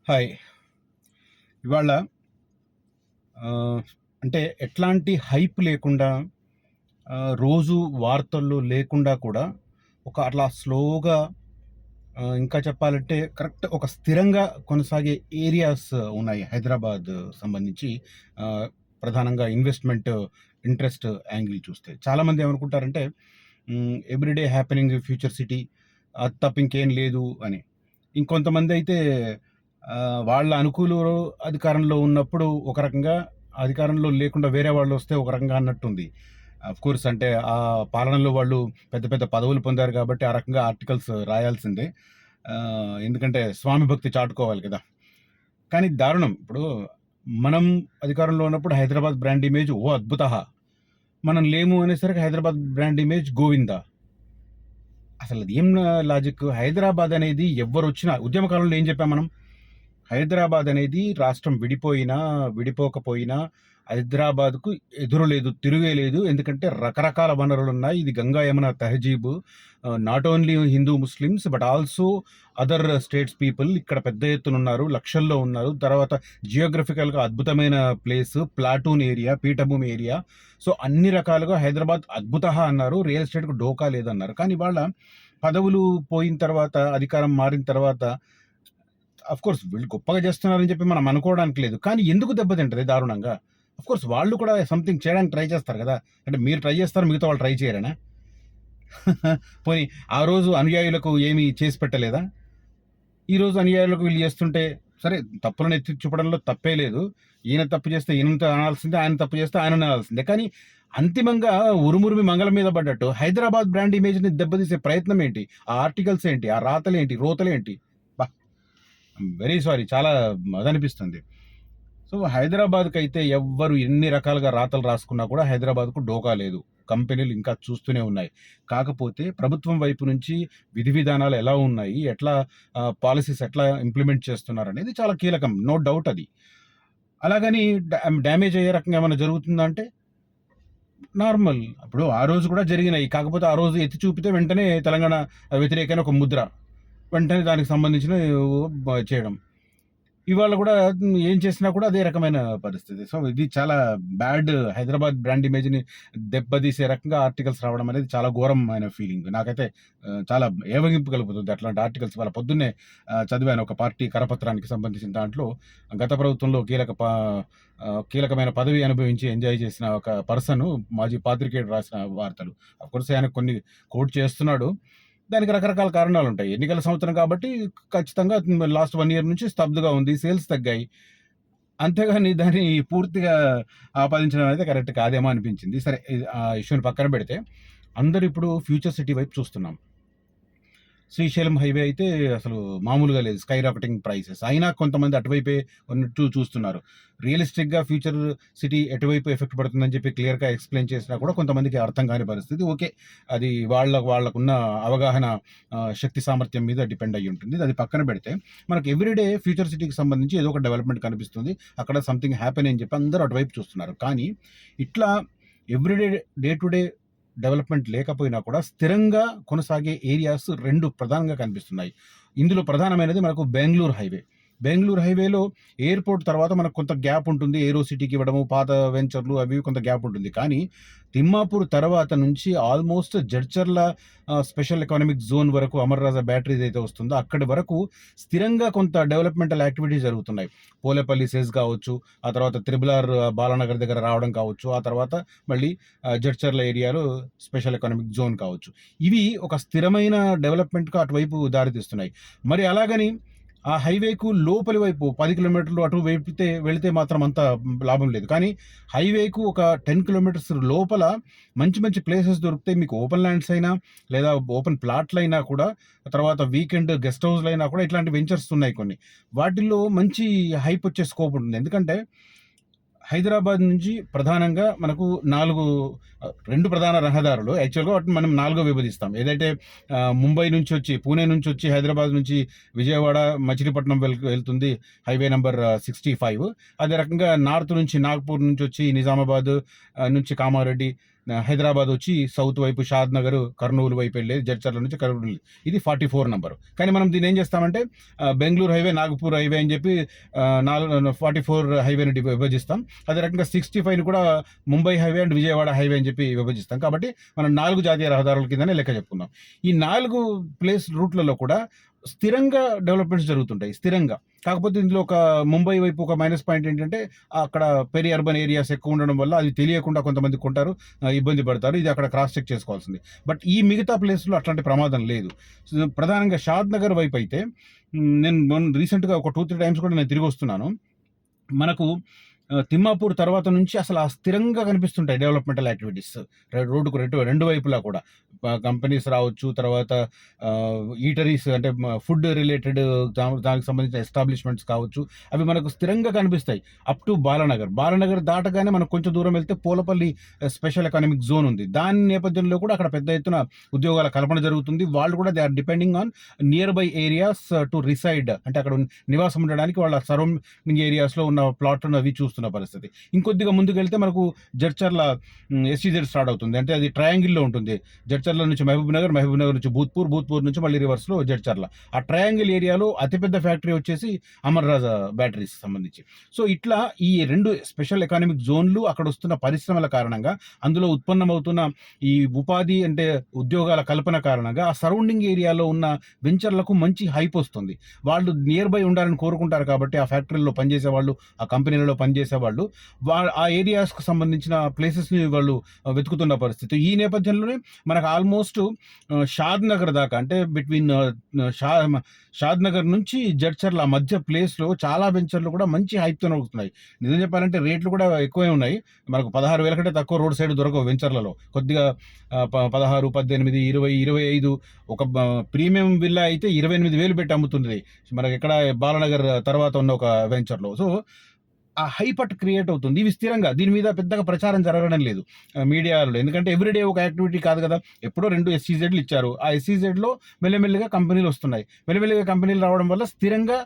Hi. ఇవాళ ఆహ్, అంటే ఎట్లాంటి హైప్ లేకుండా రోజు వార్తల్లో లేకుండా కూడా ఒక అట్లా స్లోగా ఇంకా చెప్పాలంటే కరెక్ట్ ఒక స్థిరంగా కొనసాగే ఏరియాస్ ఉన్నాయి హైదరాబాద్ సంబంధించి. ఆహ్, ప్రధానంగా ఇన్వెస్ట్‌మెంట్ ఇంట్రెస్ట్ యాంగిల్ చూస్తే. చాలామంది ఏమనుకుంటారంటే ఎవ్రీడే హ్యాపెనింగ్ ఫ్యూచర్ సిటీ అది తప్ప ఇంకేం లేదు అని. ఇంకొంతమందయితే వాళ్ళ అనుకూలు అధికారంలో ఉన్నప్పుడు ఒక రకంగా, అధికారంలో లేకుండా వేరే వాళ్ళొస్తే ఒక రకంగా అన్నట్టుంది. ఆఫ్‌కోర్స్ అంటే ఆ పాలనలో వాళ్ళు పెద్ద పెద్ద పదవులు పొందారు కాబట్టి ఆ రకంగా ఆర్టికల్స్ రాయాల్సిందే. ఎందుకంటే స్వామి భక్తి చాటుకోవాలి కదా! కానీ దారుణం. ఇప్పుడు మనం అధికారంలో ఉన్నప్పుడు హైదరాబాద్ బ్రాండ్ ఇమేజ్ ఓ అద్భుతః! మనం లేము అనేసరికి హైదరాబాద్ బ్రాండ్ ఇమేజ్ గోవిందా! అసలది ఏం లాజిక్? హైదరాబాద్ అనేది ఎవ్వరొచ్చినా ఉద్యమ కాలంలో ఏం చెప్పాం మనం? హైదరాబాద్ అనేది రాష్ట్రం విడిపోయినా, విడిపోకపోయినా హైదరాబాద్‌కు ఎదురు లేదు, తిరుగే లేదు. ఎందుకంటే రకరకాల వనరులున్నాయి. ఇది గంగా యమున తహజీబ్. Not only Hindu Muslims but also other states people ఇక్కడ పెద్ద ఎత్తున ఉన్నారు. లక్షల్లో ఉన్నారు. తర్వాత జియోగ్రఫికల్‌గా అద్భుతమైన ప్లేస్, ప్లాటూన్ ఏరియా, పీఠభూమి ఏరియా. సో, అన్ని రకాలుగా హైదరాబాద్ అద్భుతహ అన్నారు. రియల్ ఎస్టేట్‌కు డోకా లేదన్నారు. కానీ ఇవాళ పదవులు పోయిన తర్వాత, అధికారం మారిన తర్వాత ఆఫ్‌కోర్స్ వీళ్ళు గొప్పగా చేస్తున్నారని చెప్పి మనం అనుకోవడానికి లేదు. కానీ ఎందుకు దెబ్బతింటది దారుణంగా? ఆఫ్‌కోర్స్ వాళ్ళు కూడా సంథింగ్ చేయడానికి ట్రై చేస్తారు గదా! అంటే మీరు ట్రై చేస్తారు, మిగతా వాళ్ళు ట్రై చేయరనా? పోనీ ఆ రోజు అనుయాయులకు ఏమి చేసి పెట్టలేదా? ఈరోజు అనుయాయులకు వీళ్ళు చేస్తుంటే సరే తప్పులను ఎత్తి చూపడంలో తప్పే లేదు. ఈయన తప్పు చేస్తే ఈయనతో అనాల్సిందే, ఆయన తప్పు చేస్తే ఆయనను అనాల్సిందే. కానీ అంతిమంగా ఉరుమురిమి మంగళం మీద పడ్డట్టు హైదరాబాద్ బ్రాండ్ ఇమేజ్‌ని దెబ్బతీసే ప్రయత్నం ఏంటి? ఆ ఆర్టికల్స్ ఏంటి? ఆ రాతలేంటి? రోతలేంటి? అబ్బా! Very sorry. చాలా అదనిపిస్తుంది. సో, హైదరాబాద్‌కైతే ఎవ్వరు ఎన్ని రకాలుగా రాతలు రాసుకున్నా కూడా హైదరాబాద్‌కు డోకా లేదు. కంపెనీలు ఇంకా చూస్తూనే ఉన్నాయి. కాకపోతే ప్రభుత్వం వైపు నుంచి విధి విధానాలు ఎలా ఉన్నాయి? ఎట్లా పాలిసీస్ ఎట్లా ఇంప్లిమెంట్ చేస్తున్నారనేది చాలా కీలకం. నో డౌట్ అది. అలాగని డ్యామేజ్ అయ్యే రకంగా ఏమన్నా జరుగుతుందా అంటే నార్మల్. ఇప్పుడు ఆ రోజు కూడా జరిగినాయి. కాకపోతే ఆ రోజు ఎత్తి చూపితే వెంటనే తెలంగాణ వ్యతిరేకమైన ఒక ముద్ర. వెంటనే దానికి సంబంధించిన చేయడం. ఇవాళ కూడా ఏం చేసినా కూడా అదే రకమైన పరిస్థితి. సో, ఇది చాలా బ్యాడ్ హైదరాబాద్ బ్రాండ్ ఇమేజ్‌ని దెబ్బతీసే రకంగా ఆర్టికల్స్ రావడం అనేది చాలా ఘోరమైన ఫీలింగ్. నాకైతే చాలా ఏవగింపు కలుగుతుంది అట్లాంటి ఆర్టికల్స్. ఇవాళ పొద్దున్నే చదివాను ఒక పార్టీ కరపత్రానికి సంబంధించిన దాంట్లో గత ప్రభుత్వంలో కీలకమైన పదవి అనుభవించి ఎంజాయ్ చేసిన ఒక పర్సన్ మాజీ పాత్రికేయుడు రాసిన వార్తలు. ఆఫ్‌కోర్స్ ఆయన కొన్ని కోట్ చేస్తున్నాడు. దానికి రకరకాల కారణాలుంటాయి. ఎన్నికల సంవత్సరం కాబట్టి ఖచ్చితంగా లాస్ట్ 1 ఇయర్ నుంచి స్తబ్దుగా ఉంది. సేల్స్ తగ్గాయి. అంతేగాని దాన్ని పూర్తిగా ఆపాదించడం అనేది కరెక్ట్ కాదేమో అనిపించింది. సరే ఆ ఇష్యూని పక్కన పెడితే అందరూ ఇప్పుడు ఫ్యూచర్ సిటీ వైపు చూస్తున్నాం. శ్రీశైలం హైవే అయితే అసలు మామూలుగా లేదు. Sky rocketing prices. అయినా కొంతమంది అటువైపే ఉన్నట్టు చూస్తున్నారు. రియలిస్టిక్‌గా ఫ్యూచర్ సిటీ ఎటువైపు ఎఫెక్ట్ పడుతుందని చెప్పి క్లియర్‌గా ఎక్స్‌ప్లెయిన్ చేసినా కూడా కొంతమందికి అర్థం కాని పరిస్థితి. ఓకే. అది వాళ్ళకున్న అవగాహన శక్తి సామర్థ్యం మీద డిపెండ్ అయ్యి ఉంటుంది. అది పక్కన పెడితే మనకు ఎవ్రీడే ఫ్యూచర్ సిటీకి సంబంధించి ఏదో ఒక డెవలప్‌మెంట్ కనిపిస్తుంది. అక్కడ సంథింగ్ హ్యాపెన్ అని చెప్పి అందరూ అటువైపు చూస్తున్నారు. కానీ ఇట్లా everyday day to day development లేకపోయినా కూడా స్థిరంగా కొనసాగే ఏరియాస్ 2 ప్రధానంగా కనిపిస్తున్నాయి. ఇందులో ప్రధానమైనది మనకు బెంగుళూరు హైవే. బెంగుళూరు హైవేలో ఎయిర్‌పోర్ట్ తర్వాత మనకు కొంత గ్యాప్ ఉంటుంది. ఏరో సిటీకి ఇవ్వడము, పాత వెంచర్‌లు అవి కొంత గ్యాప్ ఉంటుంది. కానీ తిమ్మాపూర్ తర్వాత నుంచి almost Jadcherla special economic zone వరకు అమర్ రాజా బ్యాటరీ ఏదైతే వస్తుందో అక్కడి వరకు స్థిరంగా కొంత డెవలప్‌మెంటల్ యాక్టివిటీస్ జరుగుతున్నాయి. పోలేపల్లి సెజ్ కావచ్చు, ఆ తర్వాత త్రిబుల్ ఆర్ బాలానగర్ దగ్గర రావడం కావచ్చు, ఆ తర్వాత మళ్ళీ జడ్చర్ల ఏరియాలో స్పెషల్ ఎకనామిక్ జోన్ కావచ్చు. ఇవి ఒక స్థిరమైన డెవలప్‌మెంట్‌కు అటువైపు దారితీస్తున్నాయి. మరి అలాగని ఆ హైవేకు లోపలి వైపు 10 కిలోమీటర్లు అటు వెళితే మాత్రం అంత లాభం లేదు. కానీ హైవేకు ఒక 10 కిలోమీటర్స్ లోపల మంచి మంచి ప్లేసెస్ దొరుకుతాయి. మీకు ఓపెన్ ల్యాండ్స్ అయినా లేదా ఓపెన్ ప్లాట్‌లైనా కూడా, తర్వాత వీకెండ్ గెస్ట్ హౌస్‌లైనా కూడా ఇట్లాంటి వెంచర్స్ ఉన్నాయి కొన్ని. వాటిల్లో మంచి హైప్ వచ్చే స్కోప్ ఉంటుంది. ఎందుకంటే హైదరాబాద్ నుంచి ప్రధానంగా మనకు 2 ప్రధాన రహదారులు. యాక్చువల్‌గా వాటిని మనం 4గా విభజిస్తాం. ఏదైతే ముంబై నుంచి వచ్చి, పూణే నుంచి వచ్చి హైదరాబాద్ నుంచి విజయవాడ, మచిలీపట్నం వెళ్తుంది హైవే నంబర్ 65. అదే రకంగా నార్త్ నుంచి నాగ్‌పూర్ నుంచి వచ్చి నిజామాబాద్ నుంచి కామారెడ్డి, హైదరాబాద్ వచ్చి సౌత్ వైపు షాద్ నగర్, కర్నూలు వైపు వెళ్ళేది, జడ్చర్ల నుంచి కర్నూలు. ఇది 44 నంబరు. కానీ మనం దీన్ని ఏం చేస్తామంటే బెంగళూరు హైవే, నాగపూర్ హైవే అని చెప్పి 44 హైవేని విభజిస్తాం. అదే రకంగా 65ని కూడా Mumbai highway and Vijayawada highway అని చెప్పి విభజిస్తాం. కాబట్టి మనం 4 జాతీయ రహదారుల కిందనే లెక్క చెప్పుకుందాం. ఈ 4 రూట్లలో కూడా స్థిరంగా డెవలప్మెంట్స్ జరుగుతుంటాయి, స్థిరంగా. కాకపోతే ఇందులో ఒక ముంబై వైపు ఒక మైనస్ పాయింట్ ఏంటంటే అక్కడ పెరి అర్బన్ ఏరియాస్ ఎక్కువ ఉండడం వల్ల అది తెలియకుండా కొంతమంది కొంటారు, ఇబ్బంది పడతారు. ఇది అక్కడ క్రాస్ చెక్ చేసుకోవాల్సింది. బట్ ఈ మిగతా ప్లేస్లో అట్లాంటి ప్రమాదం లేదు. ప్రధానంగా షాద్ నగర్ వైపు అయితే నేను రీసెంట్గా ఒక 2-3 టైమ్స్ కూడా నేను తిరిగి వస్తున్నాను. మనకు తిమ్మాపూర్ తర్వాత నుంచి అసలు స్థిరంగా కనిపిస్తుంటాయి డెవలప్మెంటల్ యాక్టివిటీస్ రోడ్డుకు రెండు వైపులా కూడా. కంపెనీస్ రావచ్చు, తర్వాత ఈటరీస్ అంటే ఫుడ్ రిలేటెడ్ దానికి సంబంధించిన ఎస్టాబ్లిష్మెంట్స్ కావచ్చు, అవి మనకు స్థిరంగా కనిపిస్తాయి అప్ టు బాలానగర్ దాటగానే మనకు కొంచెం దూరం వెళ్తే పోలపల్లి స్పెషల్ ఎకనామిక్ జోన్ ఉంది. దాని నేపథ్యంలో కూడా అక్కడ పెద్ద ఎత్తున ఉద్యోగాల కల్పన జరుగుతుంది. వాళ్ళు కూడా they are depending on nearby areas to reside, అంటే అక్కడ నివాసం ఉండడానికి వాళ్ళ సరౌండింగ్ ఏరియాస్లో ఉన్న ప్లాట్లను అవి చూస్తున్న పరిస్థితి. ఇంకొద్దిగా ముందుకు వెళ్తే మనకు జడ్చర్ల ఎస్సీజెడ్ స్టార్ట్ అవుతుంది. అంటే అది ట్రయాంగిల్లో ఉంటుంది. జడ్చర్ల నుంచి మహబూబ్ నగర్ నుంచి భూత్పూర్ నుంచి మళ్ళీ రివర్స్లో జడ్చర్ల. ఆ ట్రయాంగిల్ ఏరియాలో అతిపెద్ద ఫ్యాక్టరీ వచ్చేసి అమర్ రాజా బ్యాటరీస్ సంబంధించి. సో ఇట్లా ఈ 2 స్పెషల్ ఎకానమిక్ జోన్లు అక్కడ వస్తున్న పరిశ్రమల కారణంగా, అందులో ఉత్పన్నమవుతున్న ఈ ఉపాధి అంటే ఉద్యోగాల కల్పన కారణంగా ఆ సరౌండింగ్ ఏరియాలో ఉన్న వెంచర్లకు మంచి హైప్ వస్తుంది. వాళ్ళు నియర్ బై ఉండాలని కోరుకుంటారు. కాబట్టి ఆ ఫ్యాక్టరీలో పనిచేసే వాళ్ళు, ఆ కంపెనీలలో పనిచేసేవాళ్ళు ఆ ఏరియాస్కు సంబంధించిన ప్లేసెస్ని వాళ్ళు వెతుకుతున్న పరిస్థితి. ఈ నేపథ్యంలోనే మనకు ఆల్మోస్ట్ షాద్ నగర్ దాకా, అంటే బిట్వీన్ షాద్ నగర్ నుంచి జడ్చర్ల మధ్య ప్లేస్లో చాలా వెంచర్లు కూడా మంచి హైప్తో నడుస్తున్నాయి. నిజం చెప్పాలంటే రేట్లు కూడా ఎక్కువే ఉన్నాయి. మనకు 16,000 కంటే తక్కువ రోడ్ సైడ్ దొరకవు వెంచర్లలో. కొద్దిగా 16, 18, 20, 25 ఒక ప్రీమియం విల్లా అయితే 28,000 పెట్టి అమ్ముతుంది మనకి ఇక్కడ బాలనగర్ తర్వాత ఉన్న ఒక వెంచర్లో. సో ఆ హైప్ అట్ క్రియేట్ అవుతుంది. ఇవి స్థిరంగా, దీని మీద పెద్దగా ప్రచారం జరగడం లేదు మీడియాలో. ఎందుకంటే ఎవ్రీడే ఒక యాక్టివిటీ కాదు కదా. ఎప్పుడో 2 ఎస్సీజెడ్లు ఇచ్చారు. ఆ ఎస్సీజెడ్లో మెల్లమెల్లిగా కంపెనీలు వస్తున్నాయి. మెల్లమెల్లిగా కంపెనీలు రావడం వల్ల స్థిరంగా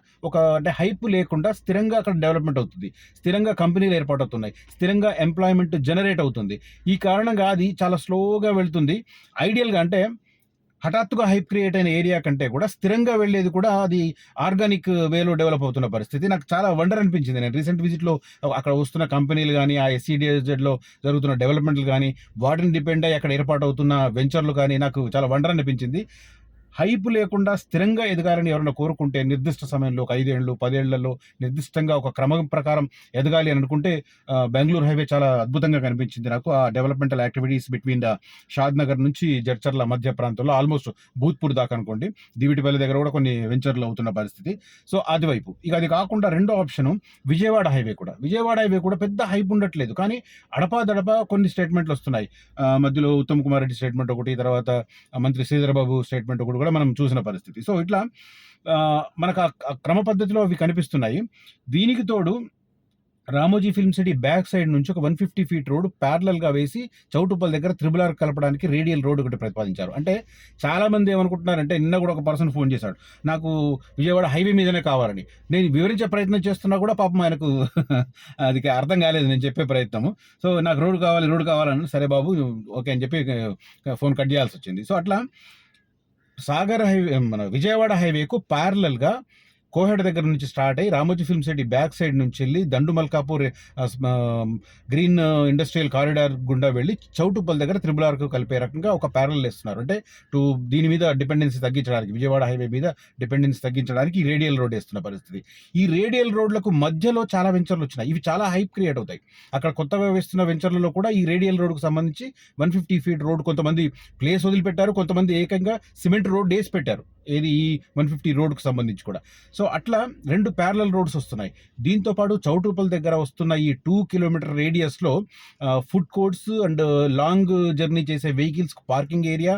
అంటే హైప్ లేకుండా స్థిరంగా అక్కడ డెవలప్మెంట్ అవుతుంది, స్థిరంగా కంపెనీలు ఏర్పాటవుతున్నాయి, స్థిరంగా ఎంప్లాయ్మెంట్ జనరేట్ అవుతుంది. ఈ కారణంగా అది చాలా స్లోగా వెళ్తుంది. ఐడియల్గా అంటే హఠాత్తుగా హైప్ క్రియేట్ అయిన ఏరియా కంటే కూడా స్థిరంగా వెళ్ళేది కూడా అది ఆర్గానిక్ వేలో డెవలప్ అవుతున్న పరిస్థితి నాకు చాలా వండర్ అనిపించింది. నేను రీసెంట్ విజిట్లో అక్కడ వస్తున్న కంపెనీలు కానీ, ఆ ఎస్సీడీఎస్జెడ్లో జరుగుతున్న డెవలప్మెంట్లు కానీ, వాటిని డిపెండ్ అయ్యి అక్కడ ఏర్పాటు అవుతున్న వెంచర్లు కానీ నాకు చాలా వండర్ అనిపించింది. హైప్ లేకుండా స్థిరంగా ఎదగాలని ఎవరైనా కోరుకుంటే, నిర్దిష్ట సమయంలో ఒక 5 ఏళ్ళు 10 ఏళ్లలో నిర్దిష్టంగా ఒక క్రమం ప్రకారం ఎదగాలి అని అనుకుంటే బెంగళూరు హైవే చాలా అద్భుతంగా కనిపించింది నాకు. ఆ డెవలప్మెంటల్ యాక్టివిటీస్ బిట్వీన్ షాద్ నగర్ నుంచి జడ్చర్ల మధ్య ప్రాంతంలో ఆల్మోస్ట్ భూత్పూర్ దాకా అనుకోండి, దివిటిపల్లి దగ్గర కూడా కొన్ని వెంచర్లు అవుతున్న పరిస్థితి. సో అది వైపు. ఇక అది కాకుండా రెండో ఆప్షను విజయవాడ హైవే కూడా పెద్ద హైప్ ఉండట్లేదు, కానీ అడపాదడప కొన్ని స్టేట్మెంట్లు వస్తున్నాయి. మధ్యలో ఉత్తమ్ కుమార్ రెడ్డి స్టేట్మెంట్ ఒకటి, తర్వాత మంత్రి శ్రీధరబాబు స్టేట్మెంట్ ఒకటి కూడా మనం చూసిన పరిస్థితి. సో ఇట్లా మనకు ఆ క్రమ పద్ధతిలో అవి కనిపిస్తున్నాయి. దీనికి తోడు Ramoji film city back side నుంచి ఒక 150 ఫీట్ రోడ్ ప్యారలల్గా వేసి చౌటుప్పల్ దగ్గర త్రిబుల్ కలపడానికి రేడియల్ రోడ్ ఒకటి ప్రతిపాదించారు. అంటే చాలామంది ఏమనుకుంటున్నారంటే, నిన్న కూడా ఒక పర్సన్ ఫోన్ చేశాడు నాకు విజయవాడ హైవే మీదనే కావాలని. నేను వివరించే ప్రయత్నం చేస్తున్నా కూడా పాపం ఆయనకు అది అర్థం కాలేదు నేను చెప్పే ప్రయత్నము. సో నాకు రోడ్ కావాలని, సరే బాబు ఓకే అని చెప్పి ఫోన్ కట్ చేయాల్సి వచ్చింది. సో అట్లా సాగర్ హైవే, మన విజయవాడ హైవేకు ప్యారలల్గా కోహెడ దగ్గర నుంచి స్టార్ట్ అయ్యి Ramoji film city back side నుంచి వెళ్ళి దండు మల్కాపూర్ గ్రీన్ ఇండస్ట్రియల్ కారిడార్ గుండా వెళ్ళి చౌటుప్పల్ దగ్గర త్రిబుల్ కలిపే రకంగా ఒక ప్యారల్ వేస్తున్నారు. అంటే దీని మీద డిపెండెన్సీ తగ్గించడానికి, విజయవాడ హైవే మీద డిపెండెన్సీ తగ్గించడానికి ఈ రేడియల్ రోడ్ వేస్తున్న పరిస్థితి. ఈ రేడియల్ రోడ్లకు మధ్యలో చాలా వెంచర్లు వచ్చినాయి. ఇవి చాలా హైప్ క్రియేట్ అవుతాయి. అక్కడ కొత్తగా వేస్తున్న వెంచర్లలో కూడా ఈ రేడియల్ రోడ్కు సంబంధించి 150 ఫీట్ రోడ్ కొంతమంది ప్లేస్ వదిలిపెట్టారు, కొంతమంది ఏకంగా సిమెంట్ రోడ్ వేసి పెట్టారు. ఏది ఈ 150 రోడ్కు సంబంధించి కూడా. సో అట్లా 2 ప్యారలల్ రోడ్స్ వస్తున్నాయి. దీంతోపాటు చౌటుప్పల్ దగ్గర వస్తున్న ఈ 2 కిలోమీటర్ రేడియస్లో food courts and long journey చేసే వెహికల్స్ పార్కింగ్ ఏరియా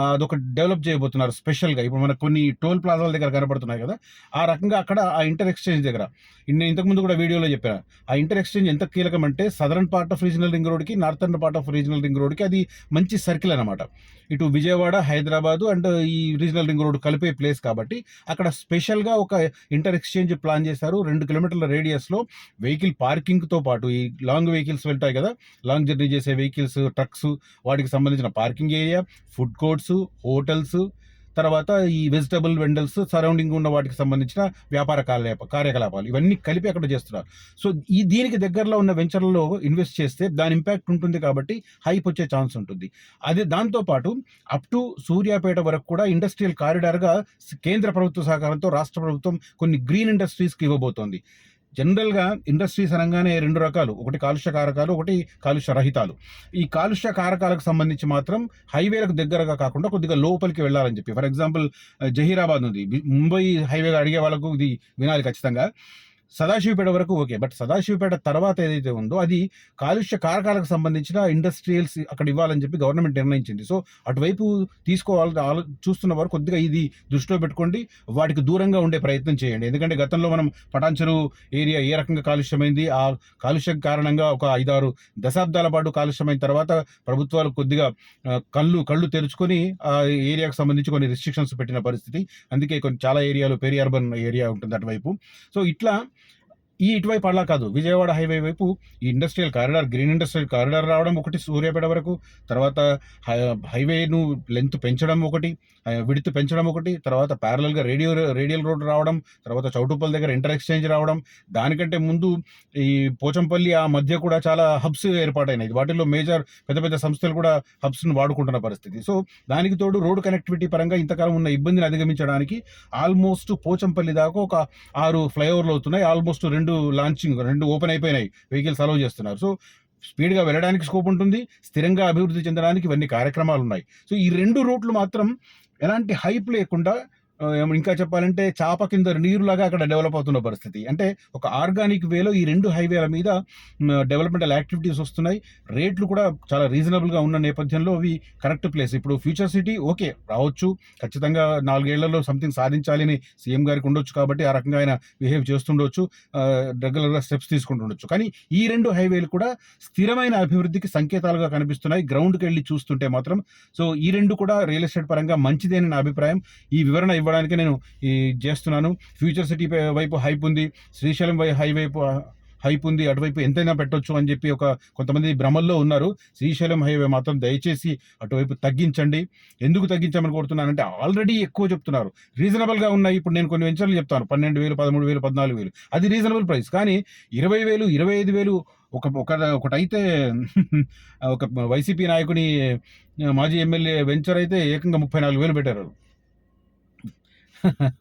అదొక డెవలప్ చేయబోతున్నారు స్పెషల్గా. ఇప్పుడు మనకు కొన్ని టోల్ ప్లాజాల దగ్గర కనబడుతున్నాయి కదా, ఆ రకంగా అక్కడ ఆ ఇంటర్ ఎక్స్చేంజ్ దగ్గర, నేను ఇంతకుముందు కూడా వీడియోలో చెప్పాను, ఆ ఇంటర్ ఎక్స్చేంజ్ ఎంత కీలకం అంటే southern part of regional ring రోడ్కి, northern part of regional ring రోడ్కి అది మంచి సర్కిల్ అనమాట. ఇటు విజయవాడ, హైదరాబాదు అండ్ ఈ రీజనల్ రింగ్ రోడ్ కలిపే ప్లేస్ కాబట్టి అక్కడ స్పెషల్గా ఒక ఇంటర్ ఎక్స్చేంజ్ ప్లాన్ చేశారు. 2 కిలోమీటర్ల రేడియస్లో వెహికల్ పార్కింగ్తో పాటు ఈ లాంగ్ వెహికల్స్ వెళ్తాయి కదా, లాంగ్ జర్నీ చేసే వెహికల్స్, ట్రక్స్, వాటికి సంబంధించిన parking area, food courts, hotels, తర్వాత ఈ వెజిటబుల్ వెండల్స్, సరౌండింగ్ ఉన్న వాటికి సంబంధించిన వ్యాపార కార్యకలాపాలు ఇవన్నీ కలిపి అక్కడ చేస్తున్నారు. సో దీనికి దగ్గరలో ఉన్న వెంచర్లలో ఇన్వెస్ట్ చేస్తే దాని ఇంపాక్ట్ ఉంటుంది కాబట్టి హైప్ వచ్చే ఛాన్స్ ఉంటుంది. అదే దాంతోపాటు అప్ టు సూర్యాపేట వరకు కూడా ఇండస్ట్రియల్ కారిడార్గా కేంద్ర ప్రభుత్వ సహకారంతో రాష్ట్ర ప్రభుత్వం కొన్ని గ్రీన్ ఇండస్ట్రీస్కి ఇవ్వబోతోంది. జనరల్గా ఇండస్ట్రీస్ అనగానే 2 రకాలు, ఒకటి కాలుష్య కారకాలు, ఒకటి కాలుష్య రహితాలు. ఈ కాలుష్య కారకాలకు సంబంధించి మాత్రం హైవేలకు దగ్గరగా కాకుండా కొద్దిగా లోపలికి వెళ్ళాలని చెప్పి, ఫర్ ఎగ్జాంపుల్ జహీరాబాద్ ఉంది, ముంబై హైవేగా అడిగే వాళ్ళకు ఇది వినాలి ఖచ్చితంగా. సదాశివపేట వరకు ఓకే, బట్ సదాశివపేట తర్వాత ఏదైతే ఉందో అది కాలుష్య కారకాలకు సంబంధించిన ఇండస్ట్రియల్స్ అక్కడ ఇవ్వాలని చెప్పి గవర్నమెంట్ నిర్ణయించింది. సో అటువైపు చూస్తున్న వారు కొద్దిగా ఇది దృష్టిలో పెట్టుకోండి, వాటికి దూరంగా ఉండే ప్రయత్నం చేయండి. ఎందుకంటే గతంలో మనం పటాన్చెరు ఏరియా ఏ రకంగా కాలుష్యమైంది, ఆ కాలుష్యం కారణంగా ఒక 5-6 దశాబ్దాల పాటు కాలుష్యమైన తర్వాత ప్రభుత్వాలు కొద్దిగా కళ్ళు తెరుచుకొని ఆ ఏరియాకు సంబంధించి కొన్ని రిస్ట్రిక్షన్స్ పెట్టిన పరిస్థితి. అందుకే చాలా ఏరియాలు పెరి అర్బన్ ఏరియా ఉంటుంది అటువైపు. సో ఇట్లా ఇటువైపు అలా కాదు, విజయవాడ హైవే వైపు ఈ industrial corridor, green industrial corridor రావడం ఒకటి సూర్యాపేట వరకు, తర్వాత హైవేను లెంత్ పెంచడం ఒకటి, విడ్త్ పెంచడం ఒకటి, తర్వాత ప్యారలల్గా రేడియల్ రోడ్ రావడం, తర్వాత చౌటుప్పల్ దగ్గర ఇంటర్ ఎక్స్చేంజ్ రావడం, దానికంటే ముందు ఈ పోచంపల్లి ఆ మధ్య కూడా చాలా హబ్స్ ఏర్పాటైనాయి. వాటిల్లో మేజర్ పెద్ద పెద్ద సంస్థలు కూడా హబ్స్ను వాడుకుంటున్న పరిస్థితి. సో దానికి తోడు రోడ్ కనెక్టివిటీ పరంగా ఇంతకాలం ఉన్న ఇబ్బందిని అధిగమించడానికి ఆల్మోస్ట్ పోచంపల్లి దాకా ఒక 6 ఫ్లైఓవర్లు అవుతున్నాయి. ఆల్మోస్ట్ 2 ఓపెన్ అయిపోయినాయి, వెహికల్స్ అలౌ చేస్తున్నారు. సో స్పీడ్గా వెళ్ళడానికి స్కోప్ ఉంటుంది, స్థిరంగా అభివృద్ధి చెందడానికి ఇవన్నీ కార్యక్రమాలు ఉన్నాయి. సో ఈ 2 రూట్లు మాత్రం ఎలాంటి హైప్ లేకుండా, ఇంకా చెప్పాలంటే చాప కింద నీరులాగా అక్కడ డెవలప్ అవుతున్న పరిస్థితి. అంటే ఒక ఆర్గానిక్ వేలో ఈ 2 హైవేల మీద డెవలప్మెంటల్ యాక్టివిటీస్ వస్తున్నాయి. రేట్లు కూడా చాలా రీజనబుల్గా ఉన్న నేపథ్యంలో అవి కరెక్ట్ ప్లేస్. ఇప్పుడు ఫ్యూచర్ సిటీ ఓకే రావచ్చు, ఖచ్చితంగా 4 ఏళ్లలో సంథింగ్ సాధించాలి అని సీఎం గారికి ఉండొచ్చు కాబట్టి ఆ రకంగా ఆయన బిహేవ్ చేస్తుండొచ్చు, రెగ్యులర్గా స్టెప్స్ తీసుకుంటుండొచ్చు. కానీ ఈ 2 హైవేలు కూడా స్థిరమైన అభివృద్ధికి సంకేతాలుగా కనిపిస్తున్నాయి గ్రౌండ్కి వెళ్ళి చూస్తుంటే మాత్రం. సో ఈ 2 కూడా రియల్ ఎస్టేట్ పరంగా మంచిదేని నా అభిప్రాయం. ఈ వివరణ ఇవ్వడానికి నేను చేస్తున్నాను. ఫ్యూచర్ సిటీ వైపు హైప్ ఉంది, శ్రీశైలం హైవైపు హైప్ ఉంది, అటువైపు ఎంతైనా పెట్టొచ్చు అని చెప్పి కొంతమంది భ్రమల్లో ఉన్నారు. శ్రీశైలం హైవే మాత్రం దయచేసి అటువైపు తగ్గించండి. ఎందుకు తగ్గించమని కోరుతున్నానంటే ఆల్రెడీ ఎక్కువ చెప్తున్నారు, రీజనబుల్గా ఉన్నాయి. ఇప్పుడు నేను కొన్ని వెంచర్లు చెప్తాను, 12,000, 13,000, 14,000, అది రీజనబుల్ ప్రైస్. కానీ 20,000, 25,000 ఒకటైతే ఒక వైసీపీ నాయకుని మాజీ ఎమ్మెల్యే వెంచర్ అయితే ఏకంగా 34,000 పెట్టారు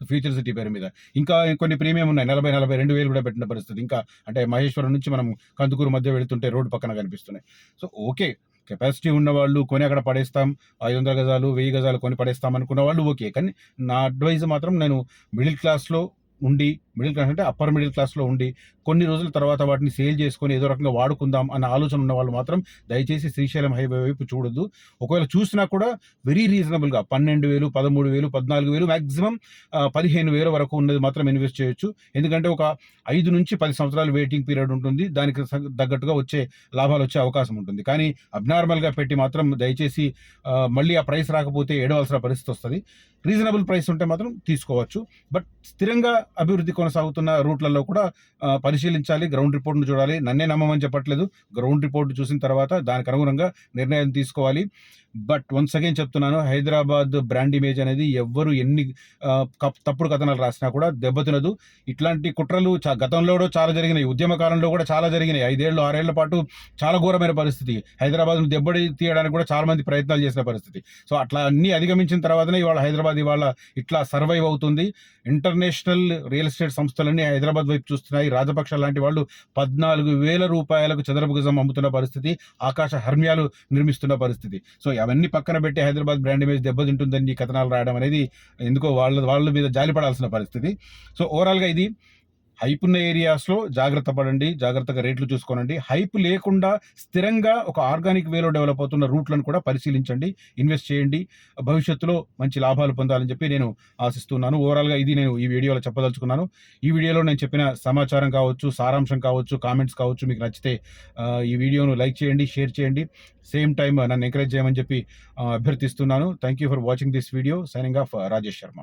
ఫ్యూచర్ సిటీ పేరు మీద. ఇంకా కొన్ని ప్రీమియం ఉన్నాయి, 40,000-42,000 కూడా పెట్టిన పరిస్థితి. ఇంకా అంటే మహేశ్వరం నుంచి మనం కందుకూరు మధ్య వెళుతుంటే రోడ్డు పక్కన కనిపిస్తున్నాయి. సో ఓకే, కెపాసిటీ ఉన్న వాళ్ళు కొని అక్కడ పడేస్తాం, 500 గజాలు 1000 గజాలు కొని పడేస్తాం అనుకున్న వాళ్ళు ఓకే. కానీ నా అడ్వైజ్ మాత్రం నేను మిడిల్ క్లాస్లో ఉండి, మిడిల్ క్లాస్ అంటే అప్పర్ మిడిల్ క్లాస్లో ఉండి కొన్ని రోజుల తర్వాత వాటిని సేల్ చేసుకొని ఏదో రకంగా వాడుకుందాం అన్న ఆలోచన ఉన్న వాళ్ళు మాత్రం దయచేసి శ్రీశైలం హైవే వైపు చూడొద్దు. ఒకవేళ చూసినా కూడా వెరీ రీజనబుల్గా 12,000, 13,000, 14,000, మ్యాక్సిమం 15,000 వరకు ఉన్నది మాత్రం ఇన్వెస్ట్ చేయొచ్చు. ఎందుకంటే ఒక 5 నుంచి 10 సంవత్సరాలు వెయిటింగ్ పీరియడ్ ఉంటుంది, దానికి తగ్గట్టుగా లాభాలు వచ్చే అవకాశం ఉంటుంది. కానీ అబ్నార్మల్గా పెట్టి మాత్రం దయచేసి మళ్ళీ ఆ ప్రైస్ రాకపోతే ఏడవలసిన పరిస్థితి వస్తుంది. రీజనబుల్ ప్రైస్ ఉంటే మాత్రం తీసుకోవచ్చు. బట్ స్థిరంగా అభివృద్ధి కొనసాగుతున్న రూట్లలో కూడా పరిశీలించాలి, గ్రౌండ్ రిపోర్ట్ను చూడాలి. నన్నే నమ్మమని చెప్పట్లేదు, గ్రౌండ్ రిపోర్ట్ చూసిన తర్వాత దానికి అనుగుణంగా నిర్ణయం తీసుకోవాలి. బట్ వన్స్ అగైన్ చెప్తున్నాను, హైదరాబాద్ బ్రాండ్ ఇమేజ్ అనేది ఎవ్వరు ఎన్ని తప్పుడు కథనాలు రాసినా కూడా దెబ్బతినదు. ఇట్లాంటి కుట్రలు గతంలో కూడా చాలా జరిగినాయి, ఉద్యమ కాలంలో కూడా చాలా జరిగినాయి. 5 ఏళ్ళు 6 ఏళ్ల పాటు చాలా ఘోరమైన పరిస్థితి, హైదరాబాద్ను దెబ్బడి తీయడానికి కూడా చాలా మంది ప్రయత్నాలు చేసిన పరిస్థితి. సో అట్లా అన్ని అధిగమించిన తర్వాతనే ఇవాళ హైదరాబాద్ ఇట్లా సర్వైవ్ అవుతుంది. ఇంటర్నేషనల్ రియల్ ఎస్టేట్ సంస్థలన్నీ హైదరాబాద్ వైపు చూస్తున్నాయి. రాజపక్ష లాంటి వాళ్ళు 14,000 రూపాయలకు చదరపు గజం అమ్ముతున్న పరిస్థితి, ఆకాశ హర్మ్యాలు నిర్మిస్తున్న పరిస్థితి. సో అవన్నీ పక్కన పెట్టి హైదరాబాద్ బ్రాండ్ ఇమేజ్ దెబ్బతింటుందని కథనాలు రాయడం అనేది ఎందుకో వాళ్ళ మీద జాలిపడాల్సిన పరిస్థితి. సో ఓవరాల్గా ఇది హైప్ ఉన్న ఏరియాస్‌లో జాగ్రత్త పడండి. జాగ్రత్తగా రేట్లు చూసుకోనండి. హైప్ లేకుండా స్థిరంగా ఒక ఆర్గానిక్ వేలో డెవలప్ అవుతున్న రూట్‌లను కూడా పరిశీలించండి. ఇన్వెస్ట్ చేయండి. భవిష్యత్తులో మంచి లాభాలు పొందాలని చెప్పి నేను ఆశిస్తున్నాను. ఓవరాల్‌గా ఇది నేను ఈ వీడియోలో చెప్పదలుచుకున్నాను. ఈ వీడియోలో నేను చెప్పిన సమాచారం కావచ్చు, సారాంశం కావచ్చు, కామెంట్స్ కావచ్చు మీకు నచ్చితే ఈ వీడియోను లైక్ చేయండి, షేర్ చేయండి. సేమ్ టైమ్ నన్ను ఎంకరేజ్ చేయమని చెప్పి అభ్యర్థిస్తున్నాను. Thank you for watching this video. Signing off Rajesh Sharma.